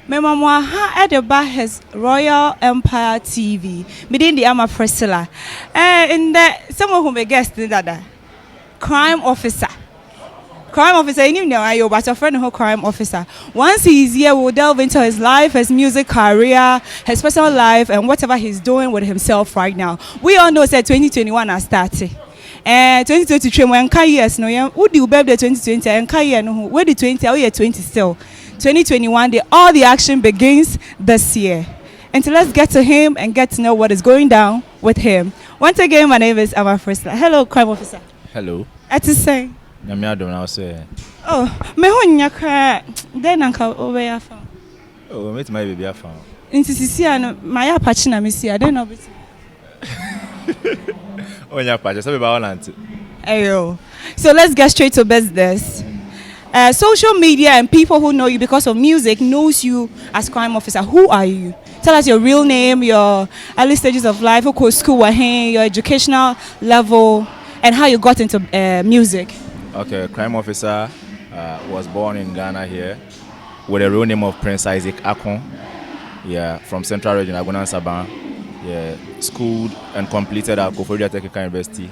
My mama at the back has Royal Empire TV. Within the amma fursula. And someone who may guess that Cryme Officer. Cryme Officer, you know, I but a friend who Cryme Officer. Once he's here, we'll delve into his life, his music career, his personal life, and whatever he's doing with himself right now. We all know that 2021 has started. 2023 when years no who do birthday 2020 and year no where the 20 or year 20 still 2021 all the action begins this year. And so let's get to him and get to know what is going down with him. Once again, my name is Amma Fursula. Hello, Cryme Officer. Hello. At the same. Oh, me who you cry then uncle over your phone. Oh, meet my baby phone. Into Sicilian, my Apache, I miss you. I don't know. Oh, yeah, Pacha, so about Ayo. So let's get straight to business. Social media and people who know you because of music knows you as Cryme Officer. Who are you? Tell us your real name, your early stages of life, who go school, your educational level, and how you got into music. Okay, Cryme Officer was born in Ghana here with the real name of Prince Isaac Akon. Yeah, from Central Region, Agona Saban. Yeah, schooled and completed at Koforidua Technical University.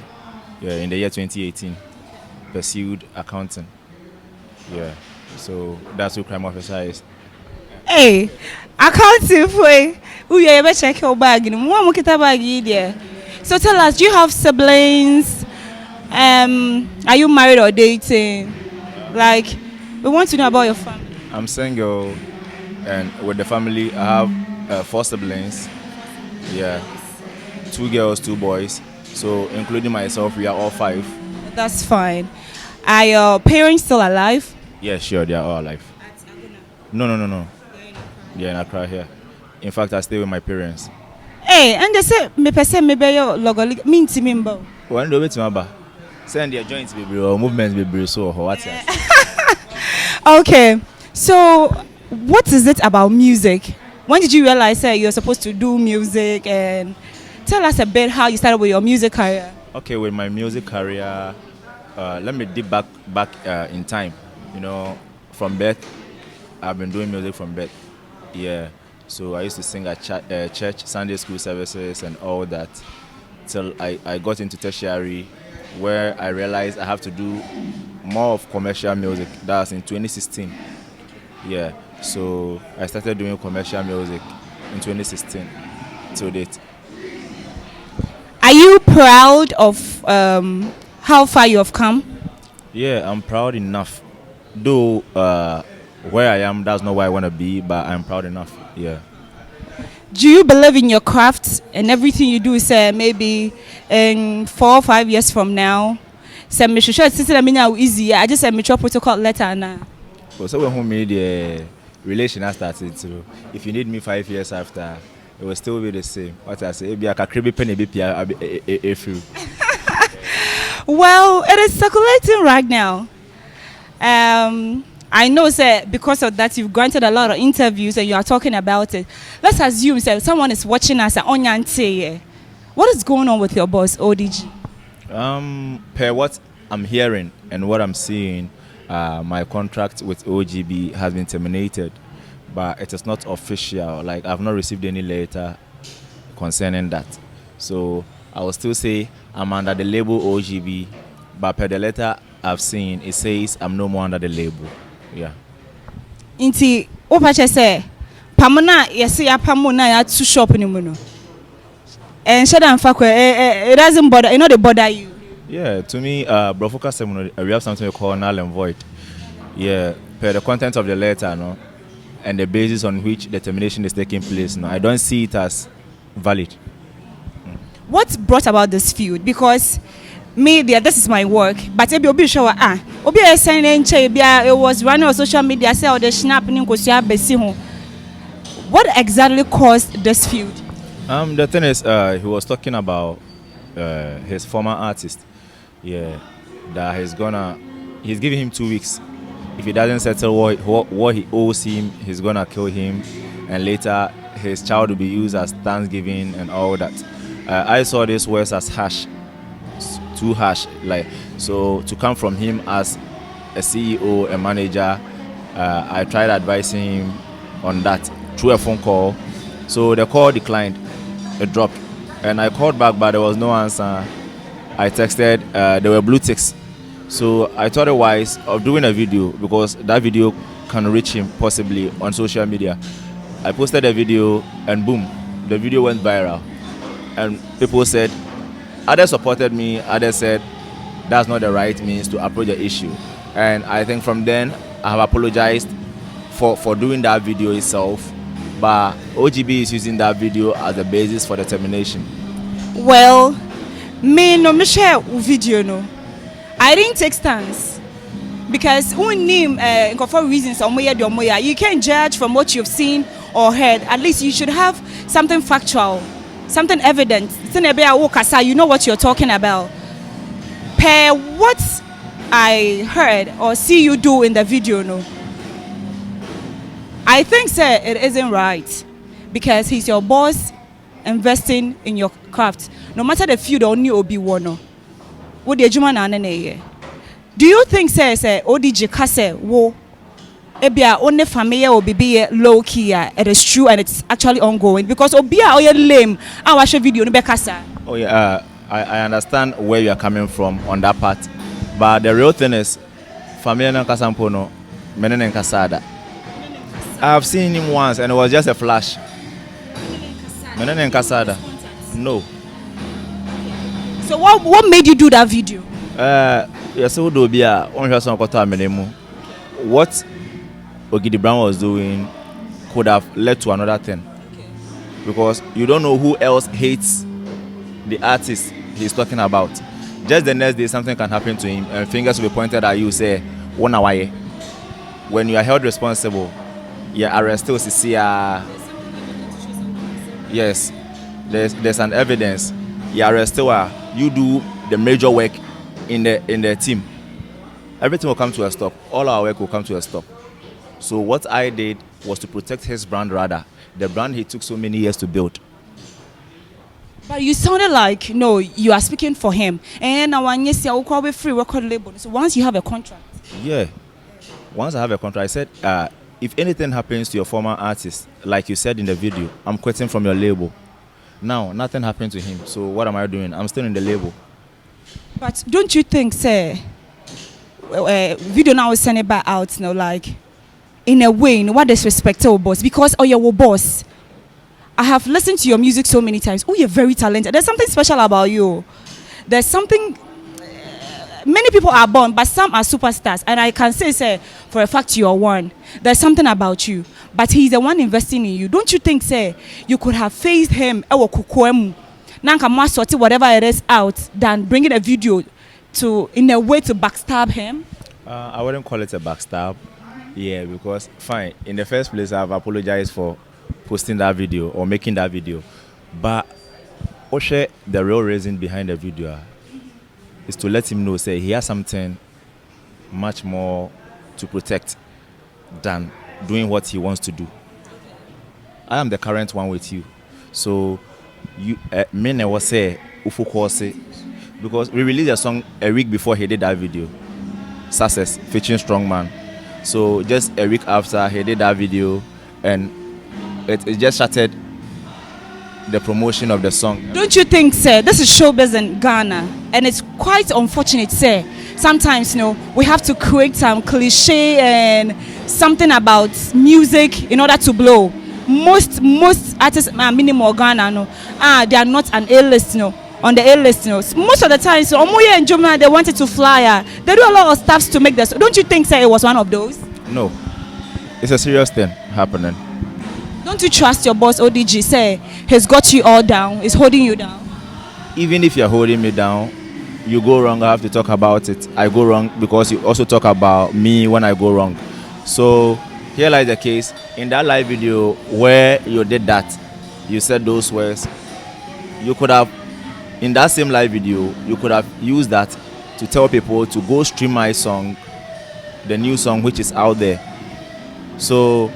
Yeah, in the year 2018. Pursued accounting. Yeah, so that's who Cryme Officer is. Hey, accounting for who you ever check your bag? So tell us, do you have siblings? Are you married or dating? Like, we want to know about your family. I'm single, and with the family, I have 4 siblings. Yeah, 2 girls, 2 boys. So, including myself, we are all 5. That's fine. Are your parents still alive? Yeah, sure, they are all alive. No. Yeah, in Accra here. In fact, I stay with my parents. Hey, and they say, me person me be your logo mean to me mbo. One do it maba. Send their joints be or movements be so what? Okay, so what is it about music? When did you realize that you're supposed to do music, and tell us a bit how you started with your music career? Okay, with my music career, let me dip back in time. You know, from birth, I've been doing music from birth. Yeah, so I used to sing at church, Sunday school services and all that till I got into tertiary, where I realized I have to do more of commercial music. That was in 2016. Yeah, so I started doing commercial music in 2016 to date. Are you proud of how far you have come? Yeah, I'm proud enough. Though where I am, that's not where I want to be, but I'm proud enough. Yeah. Do you believe in your craft and everything you do? Say maybe in 4 or 5 years from now, say me should say me now easy. I just said me drop protocol letter now. So when who made the relation I started to, if you need me 5 years after, it will still be the same. What I say, be a cribby penny be a few. Well, it is circulating right now. I know, sir, because of that, you've granted a lot of interviews and you are talking about it. Let's assume, sir, someone is watching us at Onyante. What is going on with your boss, ODG? Per what I'm hearing and what I'm seeing, my contract with OGB has been terminated, but it is not official. Like, I've not received any letter concerning that. So I will still say I'm under the label OGB, but per the letter I've seen, it says I'm no more under the label. Yeah. Inti opache say pamona yesi ya pamona ya to shop ni muno. And shada mfakwe it doesn't bother, you know, they bother you. Yeah, to me, Brofoka we have something we call null and void. Yeah, per the content of the letter, no, and the basis on which the termination is taking place, no, I don't see it as valid. What brought about this feud? Because media, this is my work, but if you show obi it was running on social media, say all the snapping what exactly caused this feud? The thing is, he was talking about his former artist. Yeah, that he's giving him 2 weeks. If he doesn't settle what he owes him, he's gonna kill him, and later his child will be used as Thanksgiving and all that. I saw this words as harsh, too harsh. Like, so to come from him as a CEO, a manager, I tried advising him on that through a phone call. So the call declined, it dropped, and I called back, but there was no answer. I texted, there were blue ticks. So I thought it wise of doing a video, because that video can reach him possibly on social media. I posted a video and boom, the video went viral. And people said, others supported me, others said that's not the right means to approach the issue. And I think from then I have apologized for doing that video itself, but OGB is using that video as the basis for the termination. Well, me no me share video no. I didn't take stance because for reasons you can't judge from what you've seen or heard. At least you should have something factual, something evident. You know what you're talking about. Per what I heard or see you do in the video, no. I think, sir, it isn't right because he's your boss investing in your craft. No matter the feud only obi wono. What the juma na nene. Do you think, sir, ODG kase wo ebia only family or be low key? It is true and it's actually ongoing because obia oye lame. I watch a video no be kasa. Oh yeah, I understand where you are coming from on that part, but the real thing is, family na kasampono, menene kasada. I have seen him once and it was just a flash. Menene kasada. No. So what made you do that video? Yes, what Ogidi Brown was doing could have led to another thing. Okay. Because you don't know who else hates the artist he's talking about. Just the next day something can happen to him and fingers will be pointed at you, say, one away. When you are held responsible, you're arrested. Yes, there's an evidence. You're arrested. You do the major work in the team. Everything will come to a stop. All our work will come to a stop. So what I did was to protect his brand, rather the brand he took so many years to build. But you sounded like no, you are speaking for him. And now when you say I'll call free record label. So once you have a contract. Yeah. Once I have a contract, I said, if anything happens to your former artist, like you said in the video, I'm quitting from your label. Now, nothing happened to him. So what am I doing? I'm still in the label. But don't you think, say, video now is sending back out now, like, in a way, in what disrespect to our boss? Because you're boss. I have listened to your music so many times. Oh, you're very talented. There's something special about you. There's something. Many people are born, but some are superstars. And I can say, for a fact, you are one. There's something about you. But he's the one investing in you. Don't you think, you could have faced him, whatever it is out, than bringing a video to, in a way, to backstab him? I wouldn't call it a backstab. Yeah, because, fine, in the first place, I've apologized for posting that video or making that video. But, Oshe, the real reason behind the video is to let him know, say, he has something much more to protect than doing what he wants to do. I am the current one with you. So, you, me never say, because we released a song a week before he did that video, Success, featuring Strongman. So, just a week after he did that video, and it just shattered the promotion of the song. Don't you think, this is showbiz in Ghana, and it's quite unfortunate, sometimes, we have to create some cliche and something about music in order to blow. Most artists are minimal Ghana, they are not an A-list, on the A-list, Most of the time, Omoye and Joma, they wanted to fly. They do a lot of stuff to make this. Don't you think, it was one of those? No, it's a serious thing happening. Don't you trust your boss, ODG? He's got you all down. He's holding you down. Even if you're holding me down, you go wrong, I have to talk about it. I go wrong because you also talk about me when I go wrong. So here lies the case. In that live video where you did that, you said those words, you could have, in that same live video, you could have used that to tell people to go stream my song, the new song which is out there. So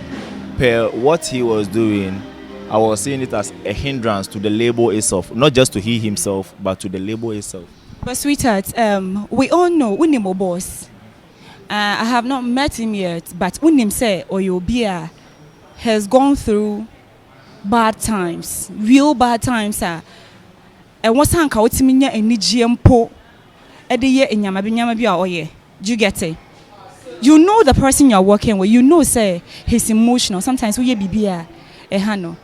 per what he was doing, I was seeing it as a hindrance to the label itself, not just to he himself, but to the label itself. But sweetheart, we all know Unimo boss. I have not met him yet, but Unim say or you'll be has gone through bad times, real bad times, and what's anka otiminya enigiempo ediye enyama bi oye. Do you get it? You know the person you're working with, you know say he's emotional. Sometimes we bibia ehano.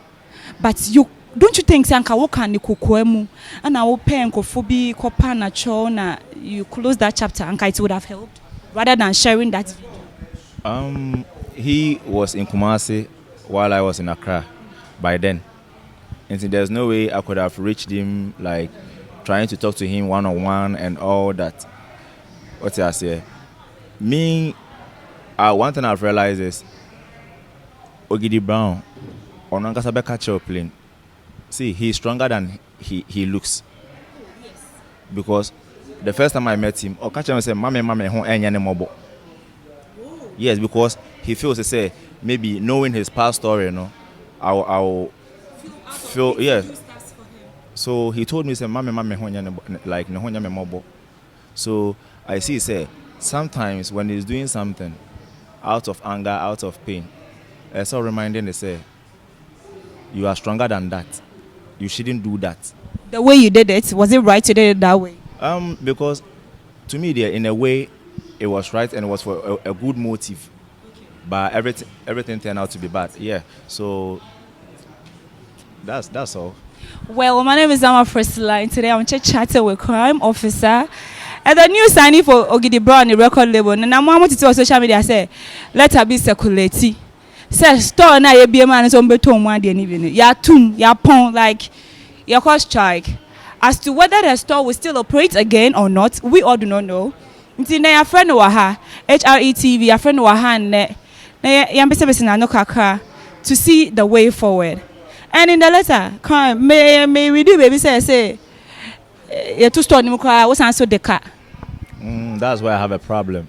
But you don't you think sanka woka ni kokoemu and I will pay enkofobi kopa na cho na you close that chapter and it would have helped rather than sharing that video? He was in Kumasi while I was in Accra by then. And so there's no way I could have reached him, like trying to talk to him one-on-one and all that. What I say? Me, one thing I've realized is Ogidi Brown, Onankasa catch your plane. See, he's stronger than he looks. Because the first time I met him, Okacha said, Mame, who enyane mobo. Yes, because he feels to say, maybe knowing his past story, you know, I'll feel, yes. So he told me, say, Mame, like, no mobo. So I see, say, sometimes when he's doing something out of anger, out of pain, I saw reminding, they say, you are stronger than that. You shouldn't do that. The way you did it, was it right you did it that way? Because to me, there in a way, it was right and it was for a good motive. Okay. But everything turned out to be bad. Yeah. So that's all. Well, my name is Amma Fursula, and today I'm chatting with Cryme Officer. And the new signing for Ogidi Brown, the record label. And I'm going to social media say, let her be circulating. Say store na ye be man so beto one dey even. Ya tum, ya pon like your cost strike. As to whether the store will still operate again or not, we all do not know. Nti na your friend wa ha, HRETV, your friend wa ha ne. Na ya mbese na no kakra to see the way forward. And in the letter, may we do baby say you to store ni kra was answer the car. That's why I have a problem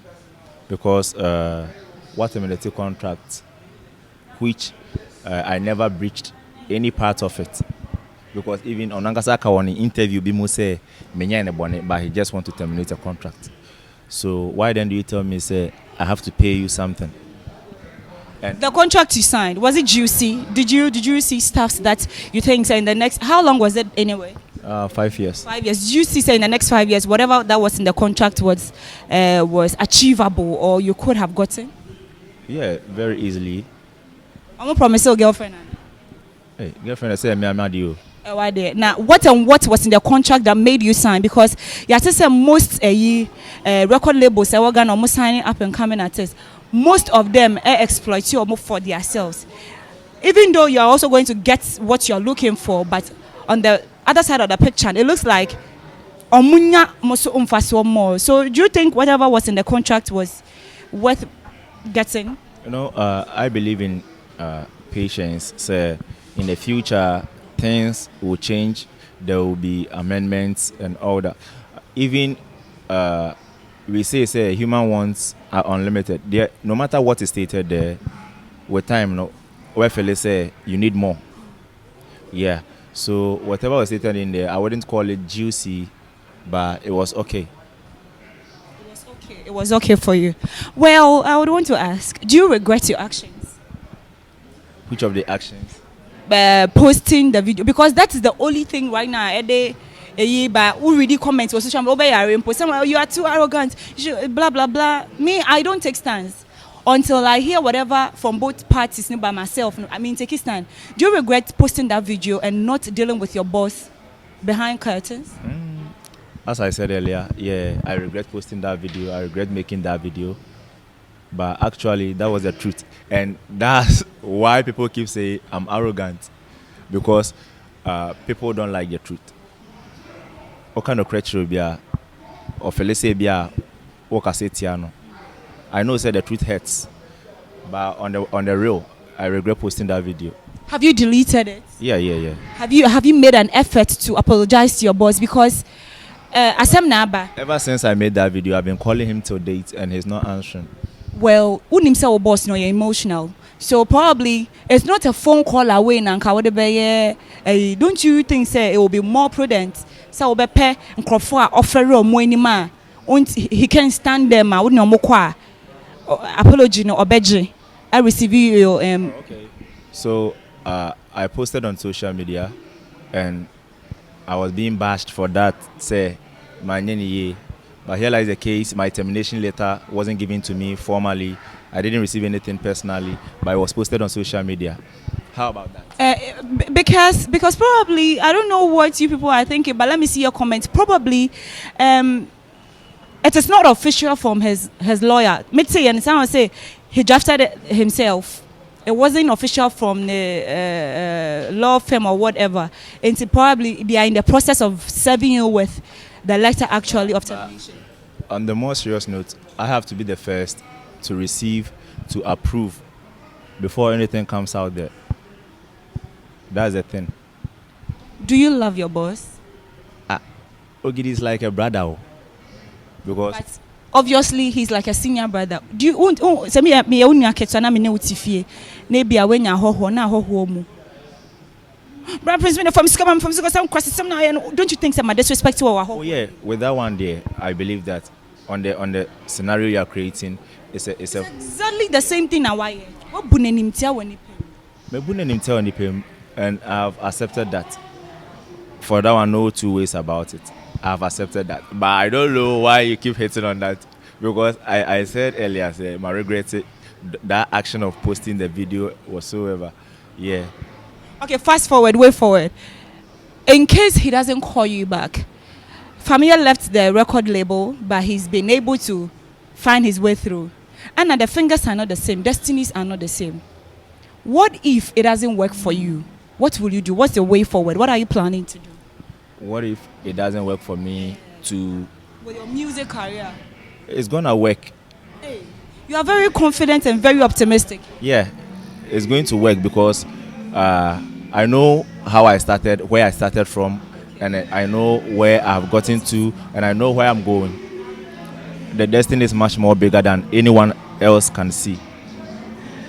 because what a military contract which I never breached any part of it. Because even on Nangasaka on the interview, Bimu say, but he just want to terminate a contract. So why then do you tell me, say, I have to pay you something? And the contract you signed, was it juicy? Did you see stuff that you think say in the next, how long was it anyway? 5 years. 5 years. Did you see say in the next 5 years, whatever that was in the contract was achievable or you could have gotten? Yeah, very easily. I'm going to promise you girlfriend. Hey, girlfriend, I say, I'm mad you. Now, what was in the contract that made you sign? Because you have to say most record labels are going almost signing up and coming artists. Most of them exploit you almost for themselves. Even though you are also going to get what you're looking for, but on the other side of the picture, it looks like more. So do you think whatever was in the contract was worth getting? You know, I believe in patience. So in the future, things will change. There will be amendments and all that. Even we say human wants are unlimited. There, no matter what is stated there, with time, no, where fellas say you need more. Yeah. So whatever was stated in there, I wouldn't call it juicy, but it was okay. It was okay for you. Well, I would want to ask, do you regret your actions? Which of the actions? Posting the video, because that is the only thing right now. Who really comments on social media, you are too arrogant, blah blah blah. Me, I don't take stands until I hear whatever from both parties by myself. I mean, take a stand. Do you regret posting that video and not dealing with your boss behind curtains? As I said earlier, yeah, I regret posting that video. I regret making that video. But actually, that was the truth. And that's why people keep saying I'm arrogant. Because people don't like the truth. What kind of creature be a or Felice be a Okasetiano? I know say the truth hurts. But on the real, I regret posting that video. Have you deleted it? Yeah. Have you made an effort to apologize to your boss? Because ever since I made that video, I've been calling him till date and he's not answering. Well, unimsa boss no you're emotional. So probably it's not a phone call away nanka. Don't you think say it will be more prudent? So be pay nkrofo offer more anima. He can stand there ma apology no obeje. I receive you okay. So I posted on social media, and I was being bashed for that. Say, my name. But here lies the case. My termination letter wasn't given to me formally. I didn't receive anything personally, but it was posted on social media. How about that? Because probably I don't know what you people are thinking, but let me see your comments. Probably, it is not official from his lawyer. Let's say, and someone say he drafted it himself. It wasn't official from the law firm or whatever. And probably they are in the process of serving you with the letter actually of termination. On the more serious note, I have to be the first to receive, to approve before anything comes out there. That's the thing. Do you love your boss? OGB is like a brother. Because but obviously he's like a senior brother. Do you say me only aketana me ne utifie. Na bia wenya hoho na hoho mu. Brother Prince, when from some criticism now, don't you think some disrespect to our oh yeah, with that one there, I believe that on the scenario you are creating, it's exactly the same thing now. Why? What bunenimtia when he me bunenimtia when he and I've accepted that. For that one, no two ways about it. I've accepted that, but I don't know why you keep hitting on that, because I said earlier, I regret it, that action of posting the video whatsoever. Yeah. Okay, fast forward, way forward. In case he doesn't call you back, Familia left the record label, but he's been able to find his way through. And the fingers are not the same, destinies are not the same. What if it doesn't work for you? What will you do? What's the way forward? What are you planning to do? What if it doesn't work for me to... With your music career? It's gonna work. Hey, you are very confident and very optimistic. Yeah, it's going to work because I know how I started, where I started from, and I know where I've gotten to, and I know where I'm going. The destiny is much more bigger than anyone else can see.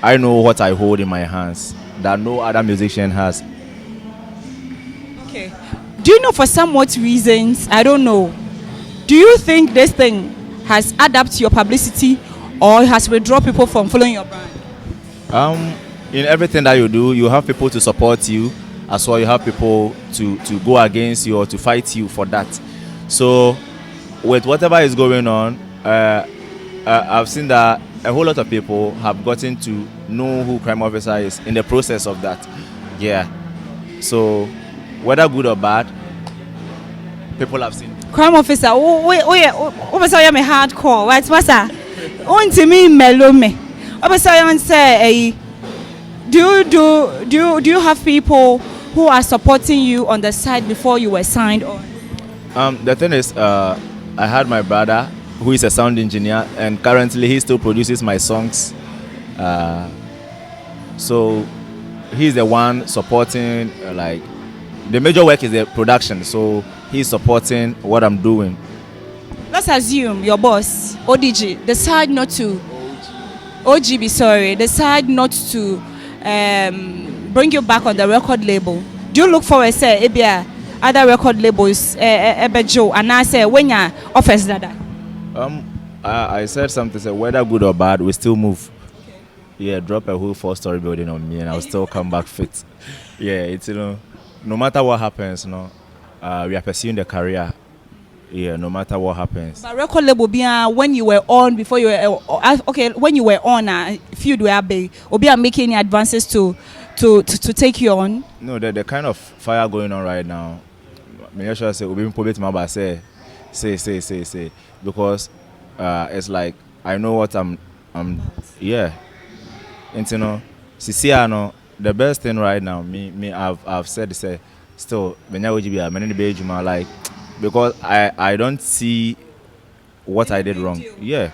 I know what I hold in my hands that no other musician has. Okay. Do you know for somewhat reasons, I don't know, do you think this thing has adapted to your publicity or has withdrawn people from following your brand? In everything that you do, you have people to support you, as well you have people to go against you or to fight you for that. So with whatever is going on, I've seen that a whole lot of people have gotten to know who Cryme Officer is in the process of that. Yeah. So whether good or bad, people have seen. Cryme Officer, Officer, I'm a hardcore. What's that? On to me, melome. Officer, I'm say, do you have people who are supporting you on the side before you were signed on? The thing is, I had my brother who is a sound engineer, and currently he still produces my songs. So he's the one supporting, like, the major work is the production, so he's supporting what I'm doing. Let's assume your boss, ODG, decide not to, OGB, sorry, decide not to bring you back on the record label. Do you look forward, say, other record labels, Joe, and I say, when you offers that? I said something, say, whether good or bad, we still move. Okay. Yeah, drop a whole 4-story building on me and I'll still come back fit. Yeah, it's, no matter what happens, we are pursuing the career. Yeah, no matter what happens. But record label when you were on, before you were okay, when you were on, field were big, or be making any advances to take you on? No, the kind of fire going on right now. Me sure say we probably my say because it's like I know what I'm yeah. And Sisiano, the best thing right now, I've said say still OGB many the like because I don't see what I did wrong. Yeah.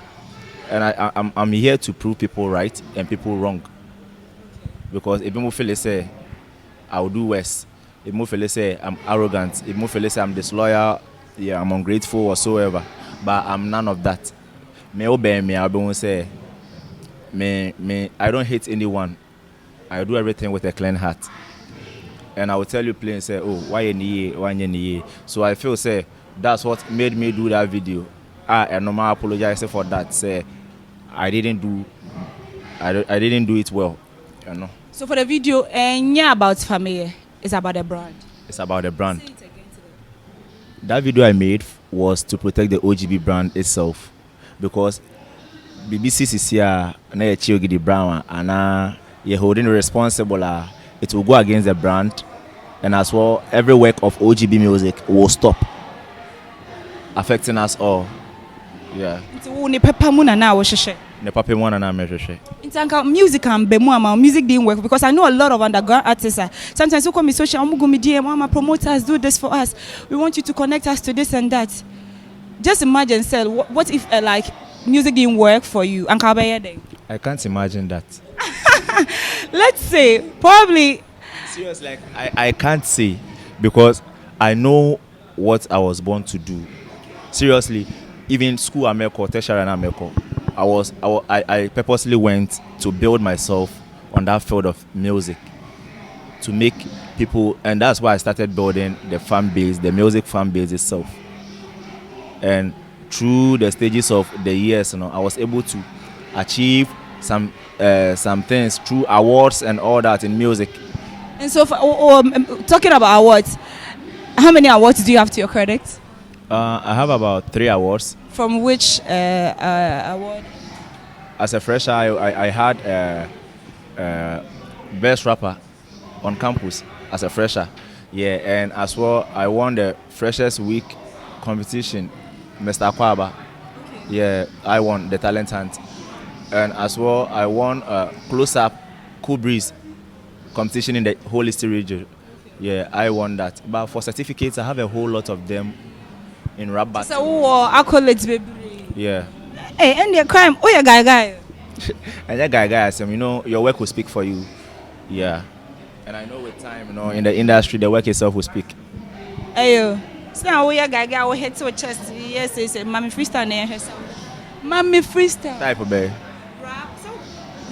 And I'm here to prove people right and people wrong. Because if you feel say I'll do worse, if you feel say I'm arrogant, if you feel say I'm disloyal, yeah, I'm ungrateful whatsoever. But I'm none of that. Me obey me, I won't say me I don't hate anyone. I do everything with a clean heart. And I will tell you plain say, oh, why you. So I feel say that's what made me do that video. And I apologize for that. Say I didn't do it well, So for the video, yeah, about family, it's about the brand. It's about the brand. Say it again to them. That video I made was to protect the OGB brand itself, because BBC is here na ye chi Ogidi brand and you're holding responsible. It will go against the brand, and as well every work of OGB music will stop, affecting us all. Yeah. Nti wo ni papa mu na wo hwehwe. Ne papa mu na me hwehwe. Nti anka music and be mu ama music didn't work, because I know a lot of underground artists. Sometimes who come in social media, mama promoters do this for us. We want you to connect us to this and that. Just imagine, say, what if like music didn't work for you? Anka be there. I can't imagine that. Let's say probably. Seriously, like I can't say, because I know what I was born to do. Seriously, even school America, tertiary and America, I purposely went to build myself on that field of music, to make people, and that's why I started building the fan base, the music fan base itself. And through the stages of the years, I was able to achieve some things through awards and all that in music. And so, talking about awards, how many awards do you have to your credit? I have about 3 awards. From which award? As a fresher, I had best rapper on campus as a fresher. Yeah, and as well, I won the Freshers Week competition, Mr. Kwaba. Okay. Yeah, I won the talent hunt. And as well, I won Close Up Cool Breeze competition in the whole Eastern region. Okay. Yeah, I won that. But for certificates, I have a whole lot of them in rap battle. So, accolades, baby. Yeah. Hey, and your crime, oh, your guy. And that guy, your work will speak for you. Yeah. And I know with time, in the industry, the work itself will speak. Ayo. So now we are guy, we head to a chest. Yes, it's a mommy freestyle near herself. Mommy freestyle. Type of bay. Rap. So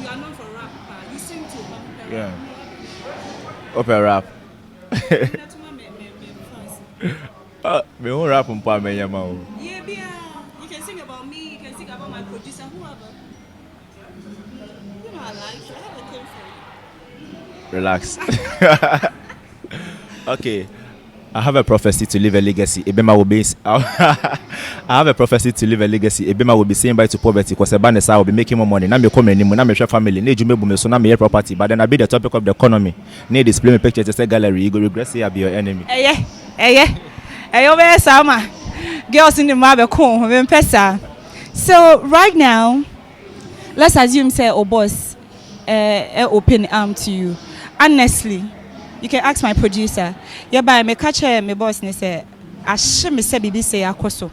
you are known for rap. You sing to yeah. Opera rap. Me won't rap on pa me yama. Yeah, you can sing about me. You can sing about my producer, whoever. You know I like you. I have a thing for you. Relax. Okay. I have a prophecy to leave a legacy. Ebema will be. I have a prophecy to leave a legacy. Ebema will be saying bye to poverty, because Ebanesa will be making more money. Now me come anymore. Now me share family. Need you me so now me property. But then I be the topic of the economy. Need display me pictures to say gallery. You go regret say I be your enemy. Yeah. Hey, over Sama. Girls in the marble cool. So right now, let's assume say boss open arm to you. Honestly, you can ask my producer. Yeah, but me catch my boss and say, I should me say baby say akoso.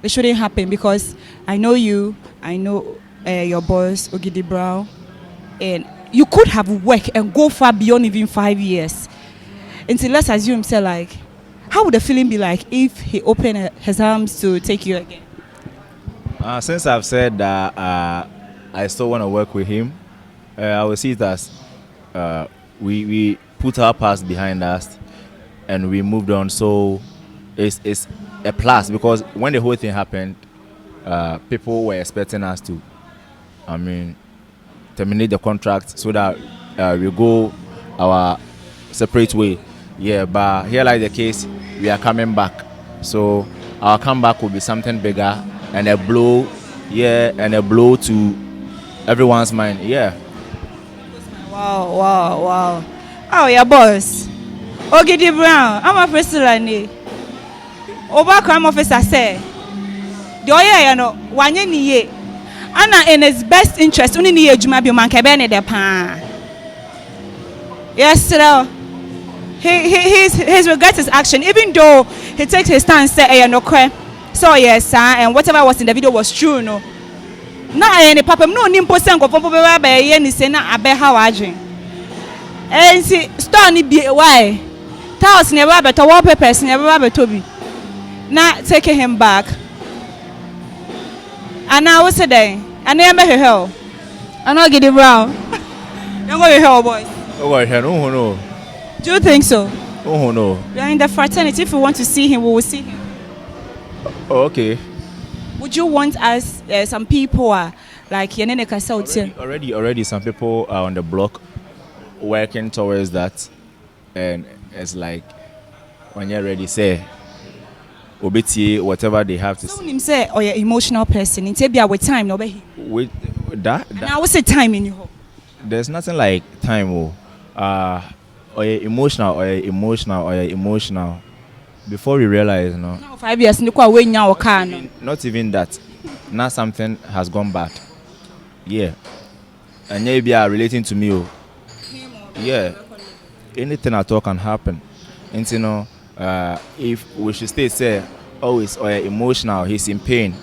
It shouldn't happen, because I know you, I know your boss Ogidi Brown, and you could have worked and go far beyond even 5 years. Until let's assume say like, how would the feeling be like if he opened his arms to take you again? Since I've said that I still want to work with him, I will see it as we put our past behind us and we moved on. So it's a plus, because when the whole thing happened, people were expecting us to, terminate the contract so that we go our separate way. Yeah, but here like the case, we are coming back. So our comeback will be something bigger and a blow, to everyone's mind. Yeah. Wow. Oh, your boss. Ogidi Brown, I'm a fursula. Over Cryme Officer say, the oya one ye, Anna in his best interest, only near Jumabi Mankabene de pan. Yes, sir. He's regret his action, even though he takes his stand and say, no crime. So yes, sir, and whatever was in the video was true, no. Now any papa no nimpo sengo pompo be ye ni se na abe how adwen. And see store ni be why? Tiles never better wallpapers never better be. Now taking him back. And now what's today? And then be hell. I not get it brown. You go be hell boys. Oh no. Do you think so? Oh no. We are in the fraternity. If we want to see him, we will see him. Oh, okay. Would you want us, some people are like Yenene Kasauti? Already some people are on the block working towards that, and it's like when you're ready, say, obiti whatever they have to So say. when you say, oh, you're emotional person, it's be with time, no be. With that, Now, what's the time in you? there's nothing like time. Or you're emotional. Before we realize, no. Now 5 years, you go when you can. Not even that. Now something has gone bad. Yeah. And maybe are relating to me. Yeah. Anything at all can happen. And you know, if we should say always or emotional, he's in pain.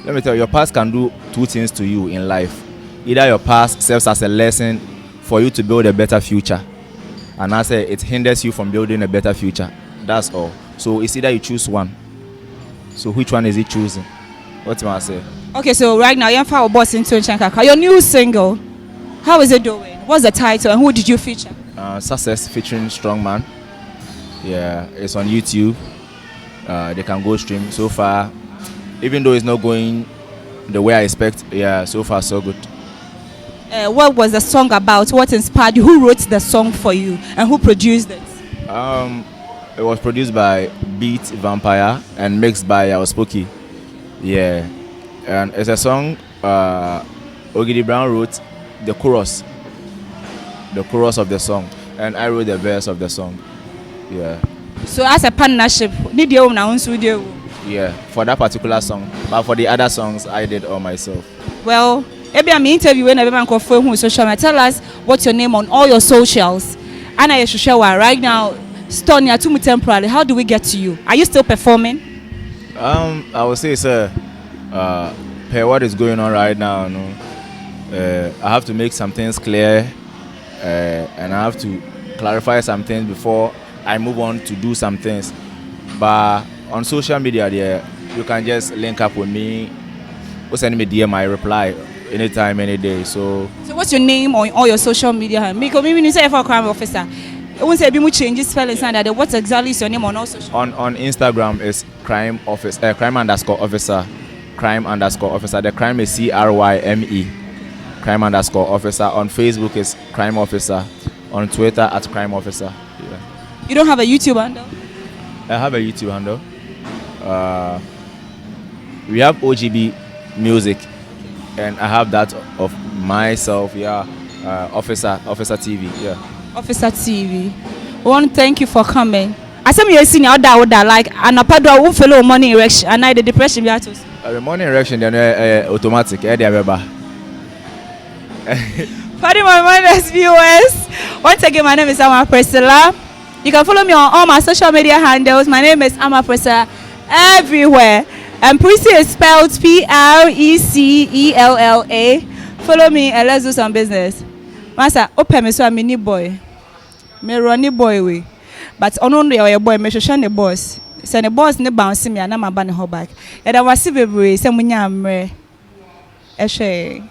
Let me tell you, your past can do two things to you in life. Either your past serves as a lesson for you to build a better future, and I say it hinders you from building a better future. That's all. So it's either you choose one. So which one is he choosing? What do I say? Okay, so right now, you're for boss Internship. Your new single, how is it doing? What's the title and who did you feature? Success featuring Strongman. Yeah, it's on YouTube. They can go stream. So far, even though it's not going the way I expect, yeah, so far so good. What was the song about? What inspired you? Who wrote the song for you and who produced it? It was produced by Beat Vampire and mixed by our Spooky. Yeah, and it's a song OGB Brown wrote the chorus of the song, and I wrote the verse of the song. Yeah. So as a partnership, need you now on studio? Yeah, for that particular song, but for the other songs, I did all myself. Well, maybe I'm interviewing everyone on social media. Tell us what's your name on all your socials. And I should share right now. Stonia to me temporarily. How do we get to you? Are you still performing? I would say, sir, per what is going on right now, no, I have to make some things clear, and I have to clarify some things before I move on to do some things. But on social media, there you can just link up with me, or send me DM, I reply anytime, any day. So what's your name on all your social media? Because maybe you say for Cryme Officer, I won't say be changes spelling that. What exactly is your name on all social? On Instagram is Cryme Officer, Cryme_Officer, Cryme_Officer. The Cryme is CRYME, Cryme_Officer. On Facebook is Cryme Officer. On Twitter at Cryme Officer. Yeah. You don't have a YouTube handle? I have a YouTube handle. We have OGB music, and I have that of myself. Yeah, Officer TV. Yeah. Officer TV. We want to thank you for coming. I said you're seeing other like an apado won't follow morning erection and I the depression we have to. The morning erection then automatic. Pardon my mindless viewers. Once again, my name is Amma Fursula. You can follow me on all my social media handles. My name is Amma Fursula everywhere. And Prissy is spelled Precella. Follow me and let's do some business. Master, open me so I'm a new boy. Me runny boy we. But only your boy me show the boss. Say the boss ne bounce me and I'm a banner back. And I was see baby say munya amre. Eshe.